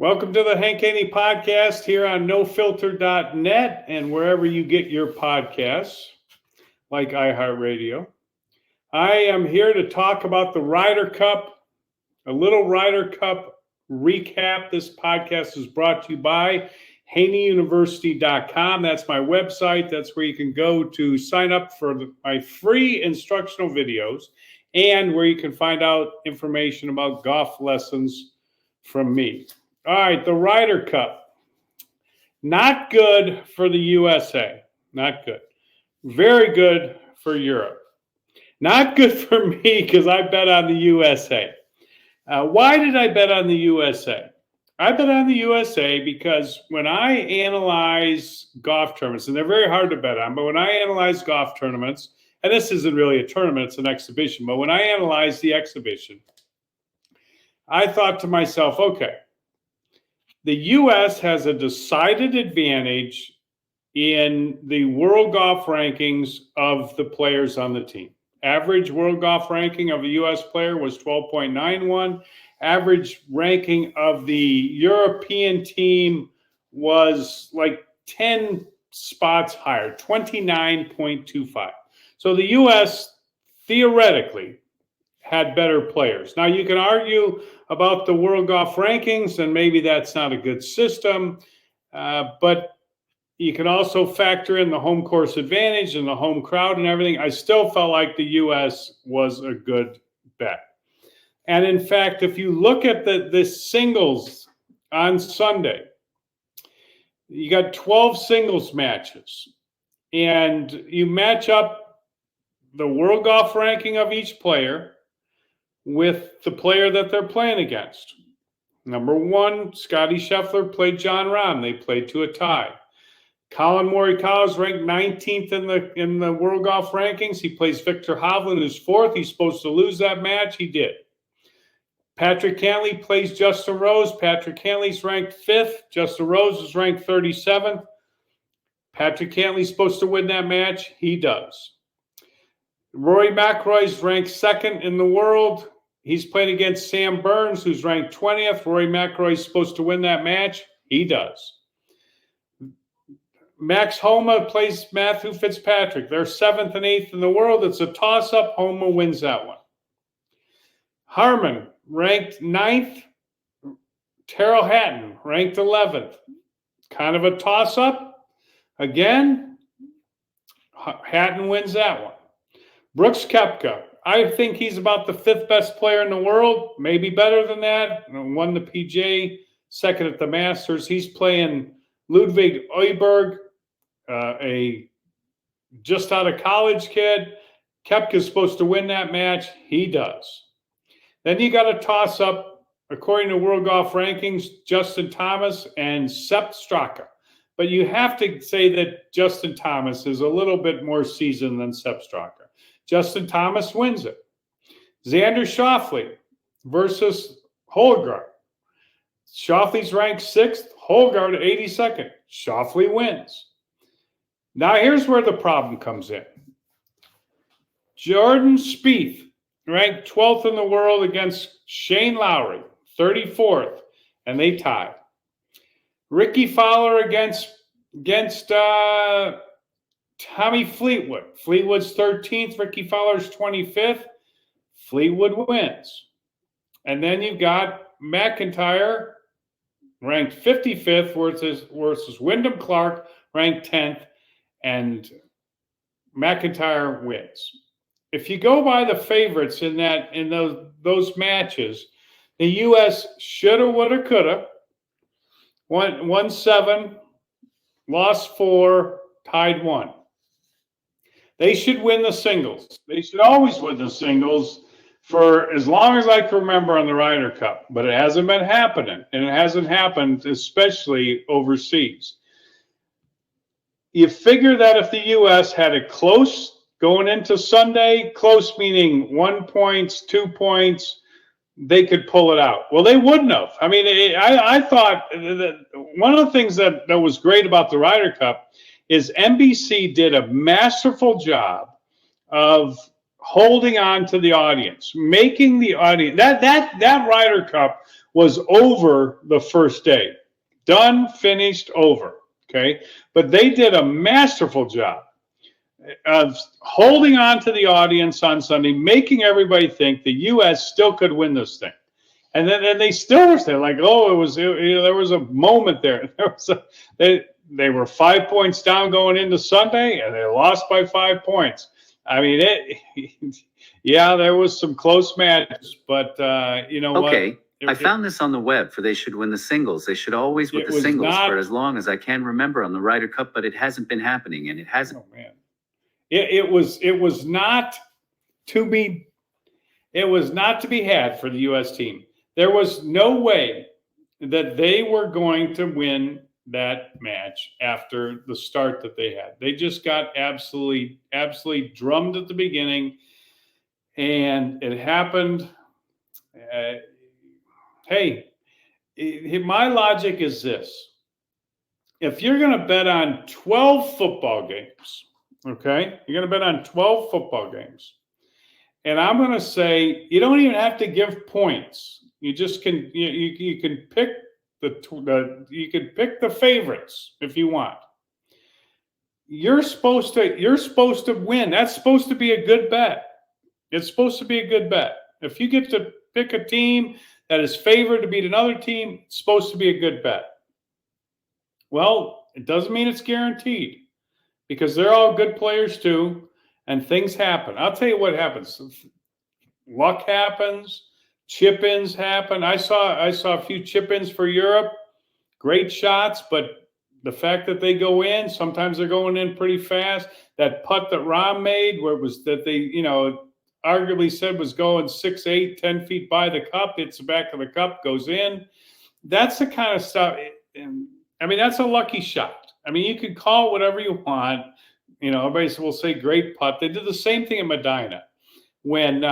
Welcome to the Haney podcast here on nofilter.net and wherever you get your podcasts, like iHeartRadio. I am here to talk about the Ryder Cup, a little Ryder Cup recap. This podcast is brought to you by HaneyUniversity.com. That's my website. That's where you can go to sign up for my free instructional videos and where you can find out information about golf lessons from me. All right, the Ryder Cup. Not good for the USA. Not good. Very good for Europe. Not good for me because I bet on the USA. Why did I bet on the USA? I bet on the USA because when I analyze golf tournaments, and they're very hard to bet on, but when I analyze golf tournaments, and this isn't really a tournament, it's an exhibition, but when I analyze the exhibition, I thought to myself, okay, the U.S. has a decided advantage in the world golf rankings of the players on the team. Average world golf ranking of a U.S. player was 12.91. Average ranking of the European team was like 10 spots higher, 29.25. So the U.S. theoretically had better players. Now, you can argue about the world golf rankings, and maybe that's not a good system, but you can also factor in the home course advantage and the home crowd and everything. I still felt like the U.S. was a good bet. And in fact, if you look at the singles on Sunday, you got 12 singles matches, and you match up the world golf ranking of each player with the player that they're playing against. Number one, Scotty Scheffler played John Rahm. They played to a tie. Colin Morikawa is ranked 19th in the world golf rankings. He plays Victor Hovland, who's fourth. He's supposed to lose that match. He did. Patrick Cantlay plays Justin Rose. Patrick Cantlay's ranked fifth. Justin Rose is ranked 37th. Patrick Cantlay's supposed to win that match. He does. Rory McIlroy's ranked second in the world. He's playing against Sam Burns, who's ranked 20th. Rory McIlroy's supposed to win that match. He does. Max Homa plays Matthew Fitzpatrick. They're seventh and eighth in the world. It's a toss-up. Homa wins that one. Harman, ranked ninth. Terrell Hatton, ranked 11th. Kind of a toss-up. Again, Hatton wins that one. Brooks Koepka, I think he's about the fifth best player in the world, maybe better than that. Won the PGA, second at the Masters. He's playing Ludwig Oiberg, a just out of college kid. Koepka's supposed to win that match. He does. Then you got a toss-up, according to World Golf Rankings, Justin Thomas and Sepp Straka. But you have to say that Justin Thomas is a little bit more seasoned than Sepp Straka. Justin Thomas wins it. Xander Schauffele versus Holgard. Schauffele's ranked 6th, Holgard 82nd. Schauffele wins. Now here's where the problem comes in. Jordan Spieth ranked 12th in the world against Shane Lowry, 34th, and they tied. Ricky Fowler against Tommy Fleetwood. Fleetwood's 13th. Ricky Fowler's 25th. Fleetwood wins. And then you've got McIntyre ranked 55th versus Wyndham Clark ranked 10th. And McIntyre wins. If you go by the favorites in those matches, the U.S. shoulda, woulda, coulda. Won 7, lost 4, tied 1. They should win the singles. They should always win the singles for as long as I can remember on the Ryder Cup. But it hasn't been happening, and it hasn't happened especially overseas. You figure that if the U.S. had it close going into Sunday, close meaning 1 point, 2 points, they could pull it out. Well, they wouldn't have. I mean, I thought that one of the things that was great about the Ryder Cup is NBC did a masterful job of holding on to the audience, making the audience. That Ryder Cup was over the first day. Done, finished, over. Okay. But they did a masterful job of holding on to the audience on Sunday, making everybody think the U.S. still could win this thing. And then they still were saying, like, oh, there was a moment there. They were 5 points down going into Sunday, and they lost by 5 points. I mean, yeah, there was some close matches, but you know what? Okay, I found this on the web for they should win the singles. They should always win the singles for as long as I can remember on the Ryder Cup, but it hasn't been happening, and it hasn't. Oh man, it was not to be had for the U.S. team. There was no way that they were going to win that match after the start that they had. They just got absolutely drummed at the beginning, and it happened. My logic is this. If you're going to bet on 12 football games, okay, you're going to bet on 12 football games, and I'm going to say you don't even have to give points. You just can you can pick you can pick the favorites if you want. You're supposed to win. That's supposed to be a good bet. It's supposed to be a good bet. If you get to pick a team that is favored to beat another team, it's supposed to be a good bet. Well, it doesn't mean it's guaranteed because they're all good players too, and things happen. I'll tell you what happens. Luck happens. Chip-ins happen. I saw a few chip-ins for Europe. Great shots, but the fact that they go in, sometimes they're going in pretty fast. That putt that Rahm made, where it was that they, arguably said was going 6, 8, 10 feet by the cup, hits the back of the cup, goes in. That's the kind of stuff. I mean, that's a lucky shot. I mean, you can call it whatever you want. Everybody will say great putt. They did the same thing at Medina. When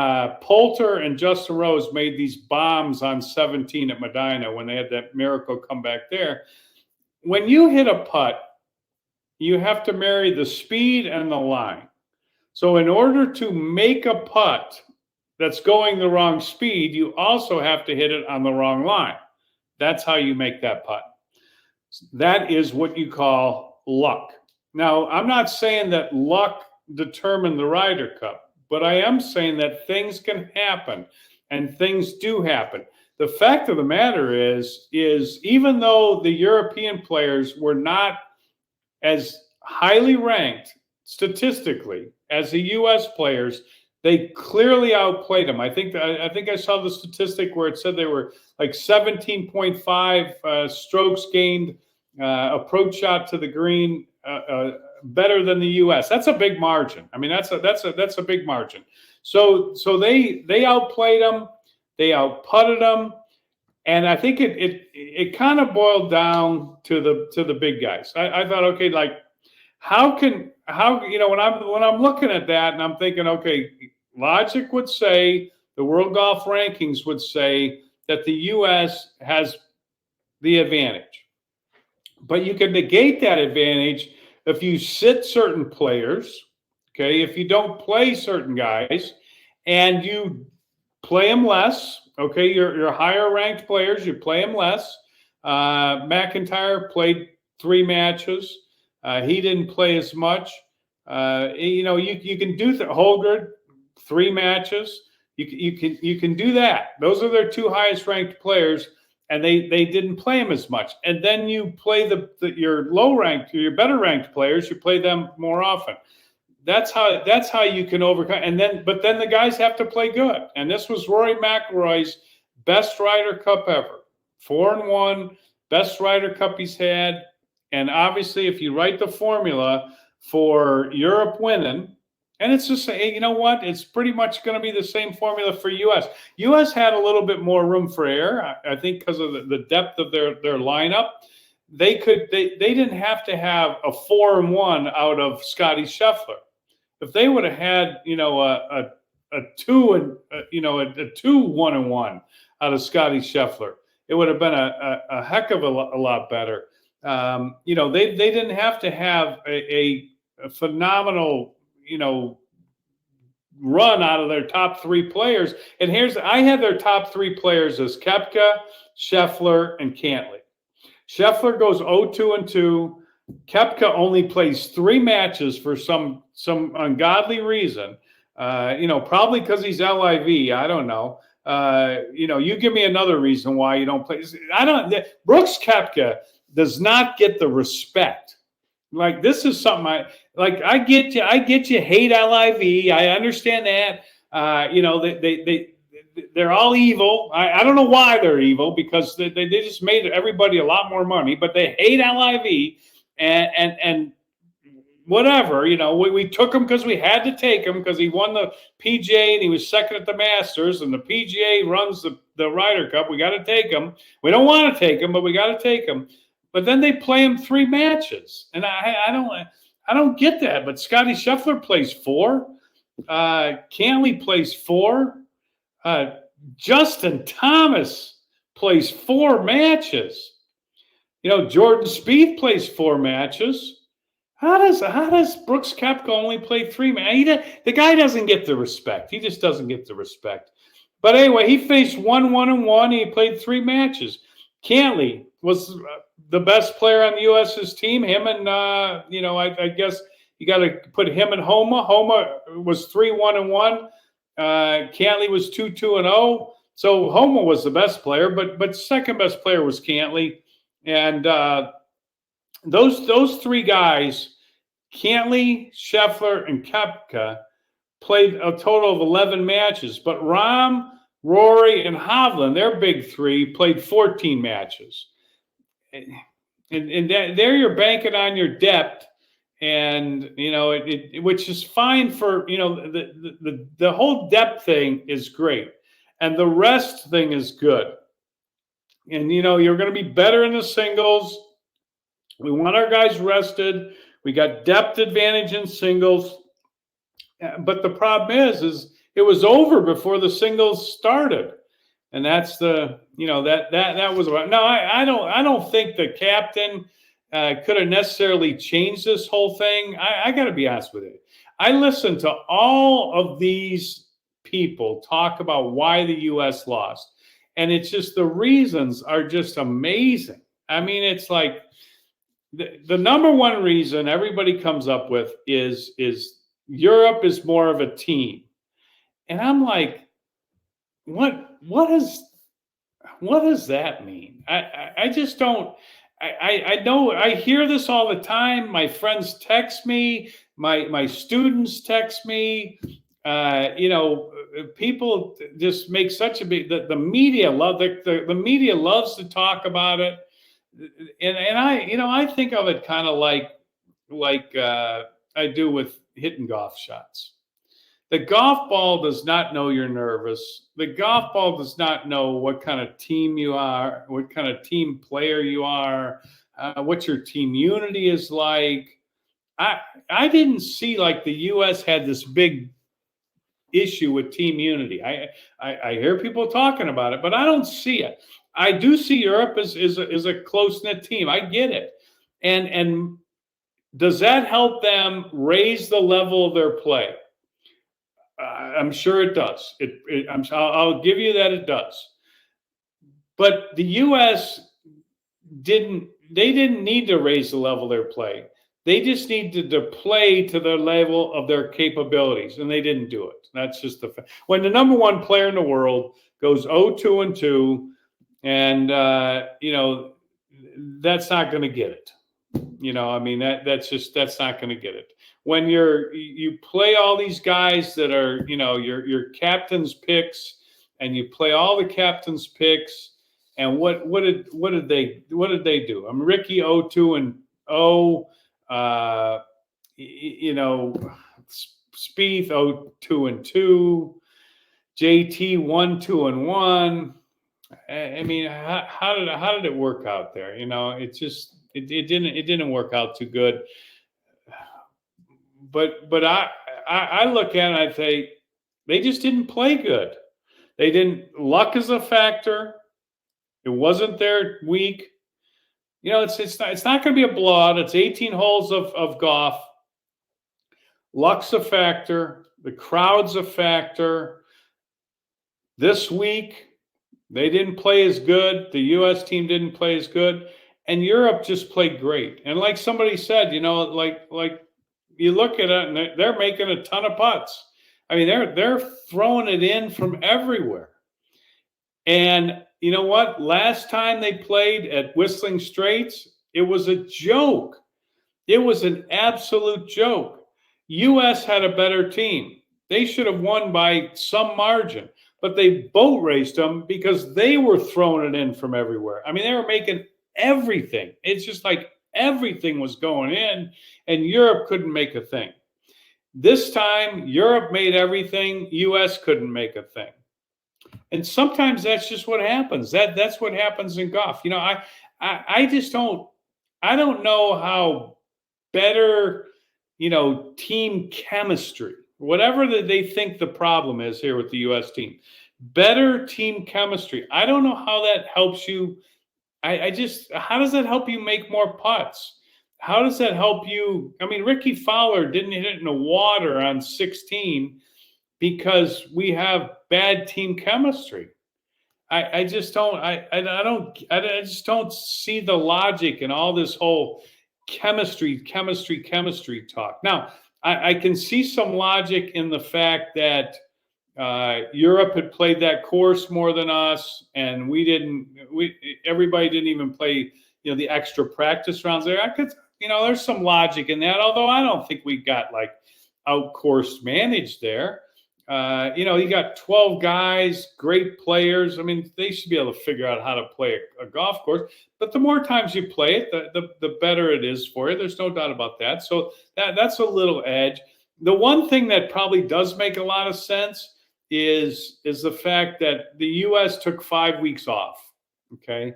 Poulter and Justin Rose made these bombs on 17 at Medina, when they had that miracle comeback there, when you hit a putt, you have to marry the speed and the line. So in order to make a putt that's going the wrong speed, you also have to hit it on the wrong line. That's how you make that putt. That is what you call luck. Now, I'm not saying that luck determined the Ryder Cup. But I am saying that things can happen, and things do happen. The fact of the matter is even though the European players were not as highly ranked statistically as the U.S. players, they clearly outplayed them. I think I saw the statistic where it said they were like 17.5 strokes gained, approach shot to the green, better than the U.S. That's a big margin. I mean, that's a big margin. So they outplayed them, they outputted them, and I think it kind of boiled down to the big guys. I thought, okay, like how when I'm looking at that and I'm thinking, okay, logic would say the World Golf Rankings would say that the U.S. has the advantage, but you can negate that advantage if you sit certain players, okay, if you don't play certain guys and you play them less, okay, your higher ranked players, you play them less. McIntyre played 3 matches. He didn't play as much. You can do Holgard, 3 matches. You can do that. Those are their 2 highest ranked players. And they didn't play them as much. And then you play your low ranked, your better ranked players. You play them more often. That's how you can overcome. But then the guys have to play good. And this was Rory McIlroy's best Ryder Cup ever, 4-1, best Ryder Cup he's had. And obviously, if you write the formula for Europe winning, and it's just, you know what? It's pretty much going to be the same formula for U.S. U.S. had a little bit more room for error, I think, because of the depth of their lineup. They didn't have to have a 4-1 out of Scotty Scheffler. If they would have had, a 2-1-1 out of Scotty Scheffler, it would have been a heck of a lot better. They didn't have to have a phenomenal, run out of their top 3 players. And I had their top 3 players as Koepka, Scheffler, and Cantlay. Scheffler goes 0-2-2. Koepka only plays 3 matches for some ungodly reason. Probably because he's LIV. I don't know. You give me another reason why you don't play. Brooks Koepka does not get the respect. Like, this is something I get you hate LIV. I understand that. They're all evil. I don't know why they're evil, because they just made everybody a lot more money, but they hate LIV and whatever. We took him because we had to take him because he won the PGA and he was second at the Masters, and the PGA runs the Ryder Cup. We got to take him. We don't want to take him, but we got to take him. But then they play him 3 matches, and I don't get that. But Scotty Scheffler plays 4. Cantlay plays 4. Justin Thomas plays 4 matches. Jordan Spieth plays 4 matches. How does Brooks Koepka only play 3 matches? The guy doesn't get the respect. He just doesn't get the respect. But anyway, he faced 1-1-1. He played 3 matches. Cantlay was the best player on the U.S.'s team. Him and I guess you got to put him and Homa. Homa was 3-1-1. Cantlay was 2-2-0. So Homa was the best player, but second best player was Cantlay. And those 3 guys, Cantlay, Scheffler, and Koepka, played a total of 11 matches. But Rahm, Rory, and Hovland, their big 3, played 14 matches. And there you're banking on your depth. And, which is fine for, the whole depth thing is great. And the rest thing is good. And, you're going to be better in the singles. We want our guys rested. We got depth advantage in singles. But the problem is it was over before the singles started. And that's that was about. No, I don't think the captain could have necessarily changed this whole thing. I got to be honest with you. I listened to all of these people talk about why the U.S. lost, and it's just the reasons are just amazing. I mean, it's like the number one reason everybody comes up with is Europe is more of a team, and I'm like, what does that mean? I just don't. I know I hear this all the time. My friends text me, my students text me. People just make such a big. The media the media loves to talk about it, and I think of it kind of like I do with hitting golf shots. The golf ball does not know you're nervous. The golf ball does not know what kind of team you are, what kind of team player you are, what your team unity is like. I didn't see like the U.S. had this big issue with team unity. I hear people talking about it, but I don't see it. I do see Europe is a close-knit team. I get it. And does that help them raise the level of their play? I'm sure it does. I'll give you that it does. But the U.S. didn't need to raise the level of their play. They just needed to play to the level of their capabilities, and they didn't do it. That's just the fact. When the number 1 player in the world goes 0-2-2, and that's not going to get it. That's not going to get it. When you play all these guys that are, your captain's picks, and you play all the captain's picks, and what did they do? Ricky 0-2-0, Spieth 0-2-2, JT 1-2-1. I mean, how did it work out there? It didn't work out too good. But I look at it and I say they just didn't play good. They didn't. Luck is a factor. It wasn't their week. It's not going to be a blowout. It's 18 holes of golf. Luck's a factor. The crowd's a factor. This week, they didn't play as good. The U.S. team didn't play as good. And Europe just played great. And like somebody said, like you look at it and they're making a ton of putts. I mean, they're throwing it in from everywhere. And you know what? Last time they played at Whistling Straits, it was a joke. It was an absolute joke. U.S. had a better team. They should have won by some margin, but they boat raced them because they were throwing it in from everywhere. I mean, they were making everything. It's just like everything was going in, and Europe couldn't make a thing. This time, Europe made everything. U.S. couldn't make a thing. And sometimes that's just what happens. That's what happens in golf. I just don't. I don't know how better, team chemistry, whatever that they think the problem is here with the U.S. team, better team chemistry. I don't know how that helps you. How does that help you make more putts? How does that help you? I mean, Ricky Fowler didn't hit it in the water on 16 because we have bad team chemistry. I just don't. I just don't see the logic in all this whole chemistry talk. Now, I can see some logic in the fact that Europe had played that course more than us, and we didn't. Everybody didn't even play, the extra practice rounds there. I could, there's some logic in that. Although I don't think we got like out course managed there. You got 12 guys, great players. I mean, they should be able to figure out how to play a golf course. But the more times you play it, the better it is for you. There's no doubt about that. So that's a little edge. The one thing that probably does make a lot of sense is the fact that the U.S. took 5 weeks off, okay?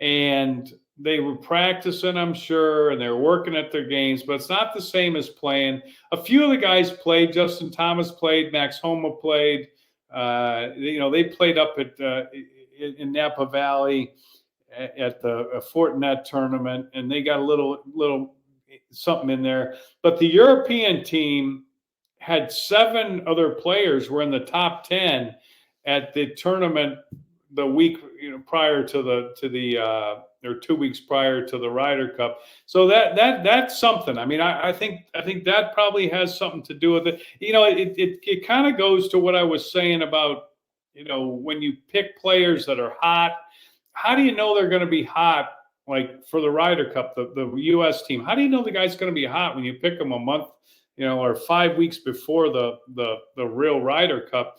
And they were practicing, I'm sure, and they were working at their games, but it's not the same as playing. A few of the guys played. Justin Thomas played. Max Homa played. They played up in Napa Valley at the Fortinet tournament, and they got a little something in there. But the European team had 7 other players were in the top 10 at the tournament the week prior to the or 2 weeks prior to the Ryder Cup. So that's something. I mean, I think that probably has something to do with it. It kind of goes to what I was saying about, when you pick players that are hot, how do you know they're going to be hot? Like for the Ryder Cup, the U.S. team, how do you know the guy's going to be hot when you pick them a month, or 5 weeks before the real Ryder Cup?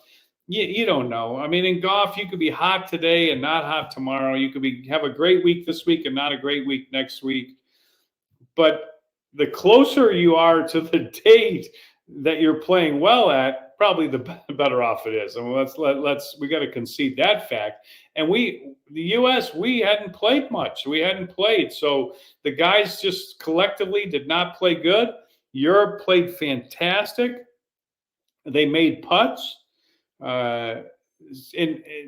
You don't know. I mean, in golf, you could be hot today and not hot tomorrow. You could have a great week this week and not a great week next week. But the closer you are to the date that you're playing well at, probably the better off it is. I mean, we got to concede that fact. And the U.S., we hadn't played much. We hadn't played. So the guys just collectively did not play good. Europe played fantastic. They made putts. And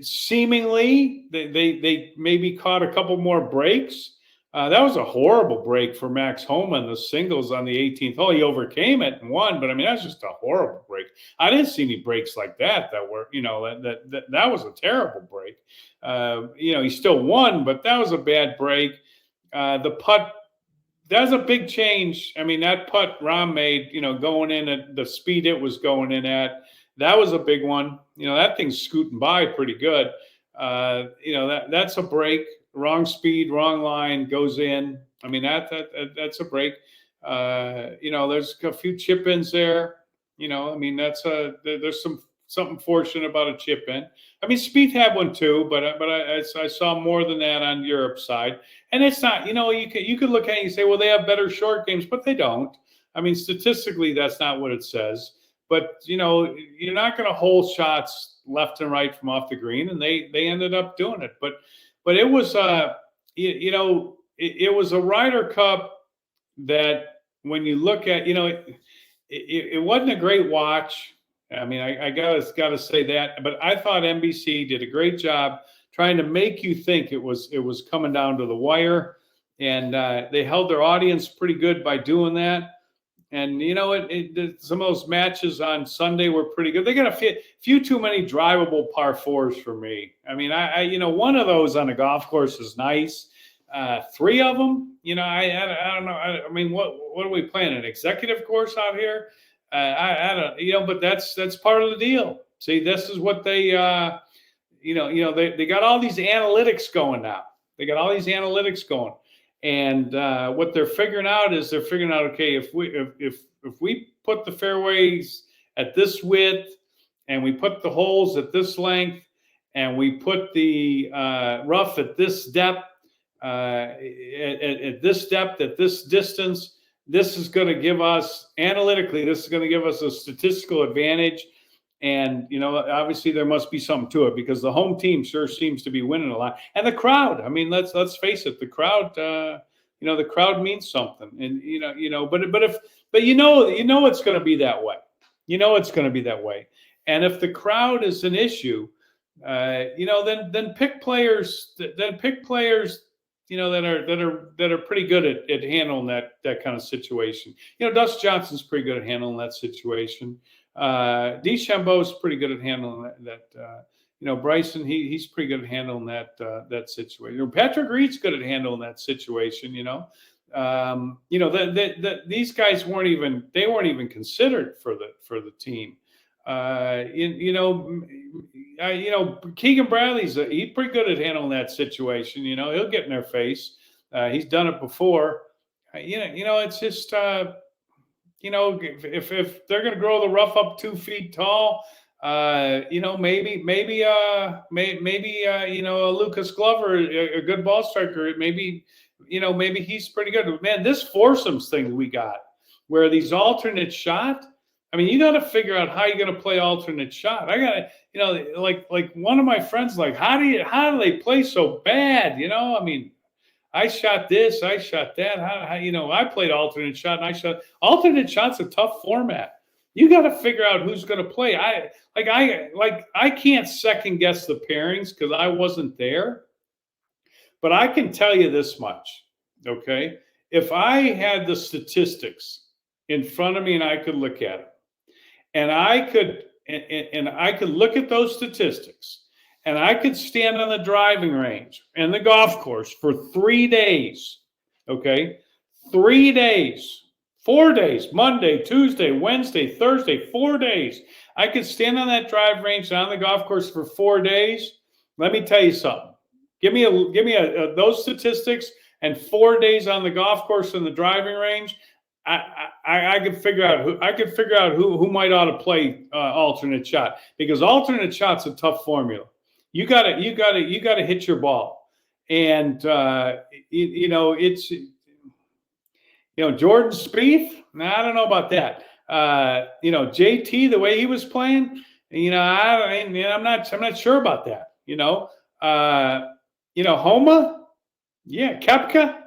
seemingly they maybe caught a couple more breaks. That was a horrible break for Max Homa in the singles on the 18th hole. He overcame it and won, but I mean, that's just a horrible break. I didn't see any breaks like that were, that was a terrible break. He still won, but that was a bad break. The putt, that's a big change. I mean, that putt Rahm made, going in at the speed it was going in at, that was a big one. That thing's scooting by pretty good. That's a break. Wrong speed, wrong line, goes in. I mean, that's a break. There's a few chip ins there. I mean, there's something fortunate about a chip in. I mean, Spieth had one too, but I saw more than that on Europe's side. And it's not, you could look at it and say, well, they have better short games, but they don't. I mean, statistically, that's not what it says. But, you're not going to hole shots left and right from off the green, and they ended up doing it. But it was, it was a Ryder Cup that when you look at, it wasn't a great watch. I mean, I gotta say that. But I thought NBC did a great job trying to make you think it was coming down to the wire. And they held their audience pretty good by doing that. And some of those matches on Sunday were pretty good. They got a few too many drivable par fours for me. I mean, I one of those on a golf course is nice. 3 of them, I don't know. I mean, what are we playing? An executive course out here? I don't, but that's part of the deal. See, this is what they, they got all these analytics going now. They got all these analytics going. And what they're figuring out, okay, if we put the fairways at this width, and we put the holes at this length, and we put the rough at this depth, at this distance, this is going to give us a statistical advantage. And, obviously there must be something to it, because the home team sure seems to be winning a lot. And the crowd, I mean, let's face it, the crowd, the crowd means something. And, but it's going to be that way. It's going to be that way. And if the crowd is an issue, then pick players, that are pretty good at handling that kind of situation. Dust Johnson's pretty good at handling that situation. DeChambeau's pretty good at handling that. Bryson, he's pretty good at handling that situation. Patrick Reed's good at handling that situation. These guys weren't even considered for the team. Keegan Bradley's he's pretty good at handling that situation. He'll get in their face. He's done it before. It's just. If they're going to grow the rough up 2 feet tall, maybe Lucas Glover, a good ball striker, maybe he's pretty good. Man, this foursomes thing we got, where these alternate shot. I mean, you got to figure out how you're going to play alternate shot. I got to, like one of my friends, like, how do they play so bad? I mean. I shot this, I shot that. I played alternate shot, and alternate shot's a tough format. You got to figure out who's going to play. I can't second guess the pairings because I wasn't there, but I can tell you this much. Okay, if I had the statistics in front of me and I could look at them, and I could look at those statistics. And I could stand on the driving range and the golf course for 3 days, okay? 3 days, 4 days, Monday, Tuesday, Wednesday, Thursday, 4 days. I could stand on that drive range and on the golf course for 4 days. Let me tell you something. Give me those statistics and 4 days on the golf course and the driving range. I could figure out who might ought to play alternate shot, because alternate shot's a tough formula. You got to hit your ball, and it's Jordan Spieth. Nah, I don't know about that. JT, the way he was playing, I'm not sure about that. Homa, yeah, Koepka,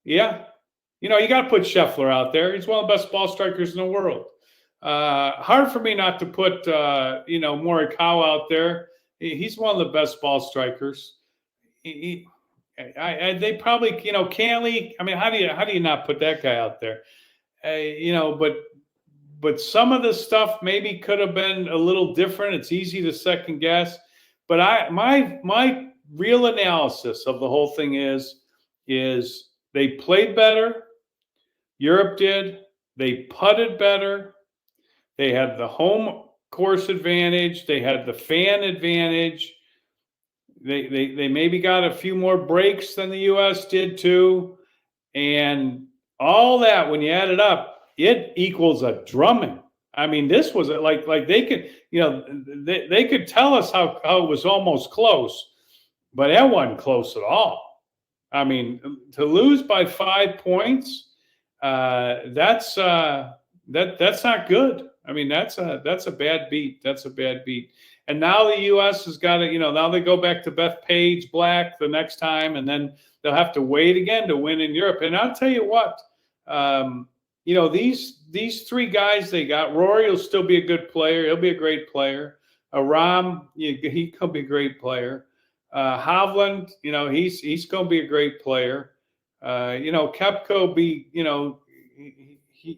yeah. You got to put Scheffler out there. He's one of the best ball strikers in the world. Hard for me not to put Morikawa out there. He's one of the best ball strikers. They probably, Cantley. I mean, how do you not put that guy out there? But some of the stuff maybe could have been a little different. It's easy to second guess. But my real analysis of the whole thing is they played better. Europe did. They putted better. They had the home course advantage. They had the fan advantage. They maybe got a few more breaks than the U.S. did too. And all that, when you add it up, it equals a drumming. I mean, this was like they could, they could tell us how it was almost close, but that wasn't close at all. I mean, to lose by 5 points, that's not good. I mean, that's a bad beat. That's a bad beat. And now the U.S. has got to, now they go back to Bethpage Black the next time, and then they'll have to wait again to win in Europe. And I'll tell you what, these 3 guys they got, Rory will still be a good player. He'll be a great player. Rahm, he could be a great player. Hovland, he's going to be a great player. Koepka will be,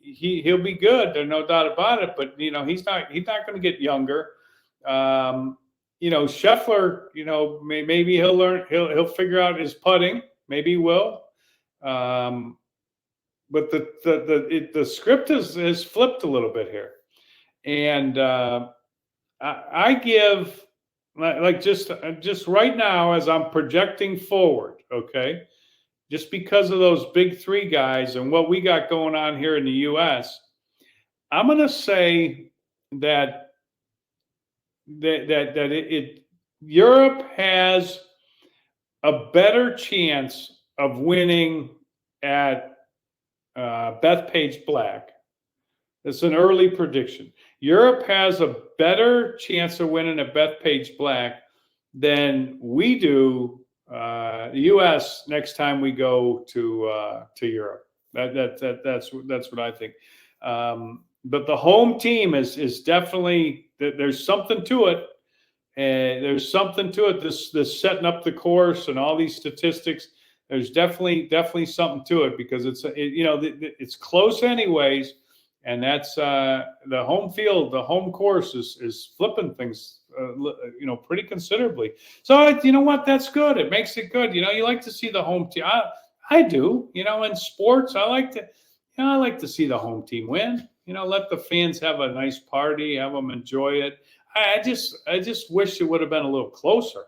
he'll be good. There's no doubt about it. But he's not going to get younger. Scheffler, maybe he'll learn. He'll figure out his putting. Maybe he will. But the script has flipped a little bit here, and I give like just right now as I'm projecting forward. Okay. Just because of those big three guys and what we got going on here in the U.S., I'm going to say that Europe has a better chance of winning at Bethpage Black. It's an early prediction. Europe has a better chance of winning at Bethpage Black than we do. The U.S. next time we go to Europe. That's what I think. But the home team is definitely, there's something to it. There's something to it. This setting up the course and all these statistics. There's definitely something to it because it's close anyways, and that's the home field, the home course is flipping things. Pretty considerably. So you know what? That's good. It makes it good. You like to see the home team. I do. In sports, I like to see the home team win. Let the fans have a nice party, have them enjoy it. I just wish it would have been a little closer.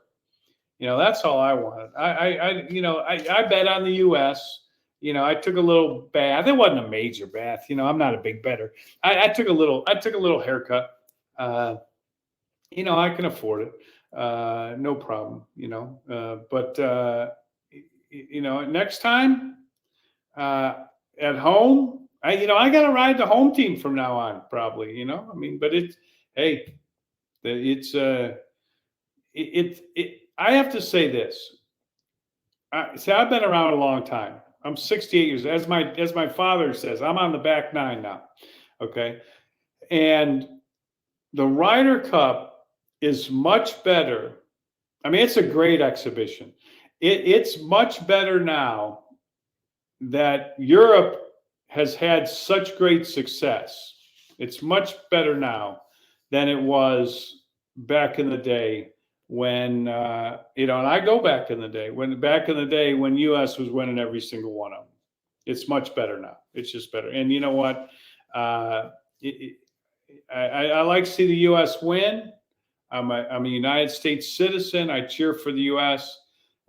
That's all I wanted. I bet on the U.S. I took a little bath. It wasn't a major bath. I'm not a big bettor. I took a little haircut. I can afford it. No problem, but next time at home, I got to ride the home team from now on, probably, but I have to say this. I've been around a long time. I'm 68 years, as my father says, I'm on the back nine now. Okay. And the Ryder Cup is much better. I mean, it's a great exhibition. It's much better now that Europe has had such great success. It's much better now than it was back in the day when, and I go back in the day when U.S. was winning every single one of them. It's much better now. It's just better. And you know what? I like to see the U.S. win. I'm a United States citizen. I cheer for the U.S.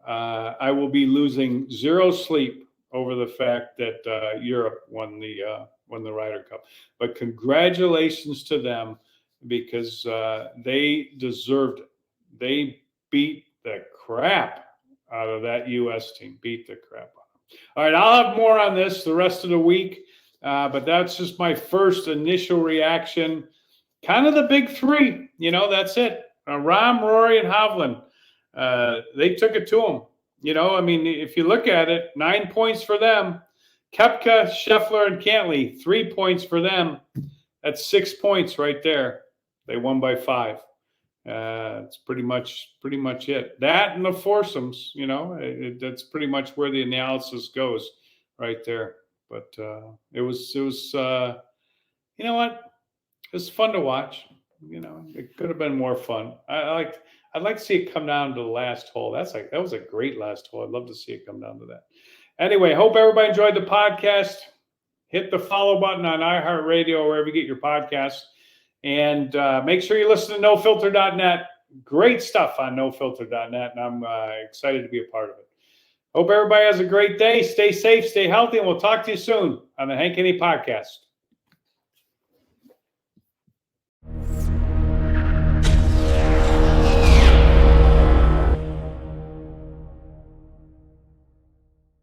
I will be losing zero sleep over the fact that Europe won the Ryder Cup. But congratulations to them because they deserved it. They beat the crap out of that U.S. team. Beat the crap out of them. All right, I'll have more on this the rest of the week, but that's just my first initial reaction. Kind of the big three, that's it. Rahm, Rory, and Hovland. They took it to them. If you look at it, 9 points for them. Koepka, Scheffler, and Cantley, 3 points for them. That's 6 points right there. They won by 5. It's pretty much it. That and the foursomes, that's pretty much where the analysis goes right there. But it was you know what? It was fun to watch. It could have been more fun. I'd like to see it come down to the last hole. That was a great last hole. I'd love to see it come down to that. Anyway, hope everybody enjoyed the podcast. Hit the follow button on iHeartRadio or wherever you get your podcasts. And make sure you listen to NoFilter.net. Great stuff on NoFilter.net, and I'm excited to be a part of it. Hope everybody has a great day. Stay safe, stay healthy, and we'll talk to you soon on the Hank Haney Podcast.